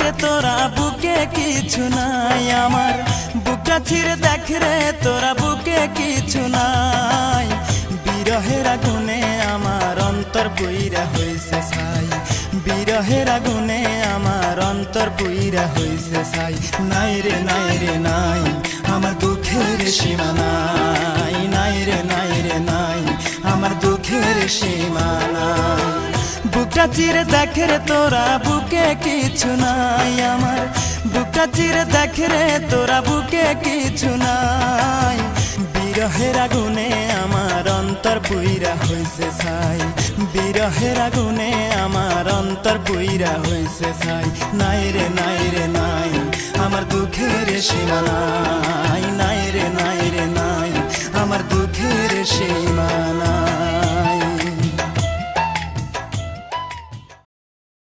রে তোরা বুকে কিছু নাই, আমার বুকটা চিরে দেখ রে তোরা বুকে কিছু নাই। বিরহের আগুনে আমার অন্তর পুইরা হইছে ছাই, বিরহের আগুনে আমার অন্তর পুইরা হইছে ছাই। নাই রে নাই রে নাই আমার দুঃখের সীমা নাই, নাই রে নাই রে নাই আমার দুঃখের সীমা নাই। বুকটা চিরে দেখ রে তোরা বুকে কিছু নাই, আমার বুকটা চিরে দেখ রে তোরা বুকে কিছু নাই। বিরহের আগুনে আমার অন্তর পুইরা হইছে ছাই, বিরহের আগুনে আমার অন্তর পুইরা হইছে ছাই। নাই রে নাই রে নাই আমার দুঃখের সীমা নাই, নাই রে নাই রে নাই আমার দুঃখের সীমা।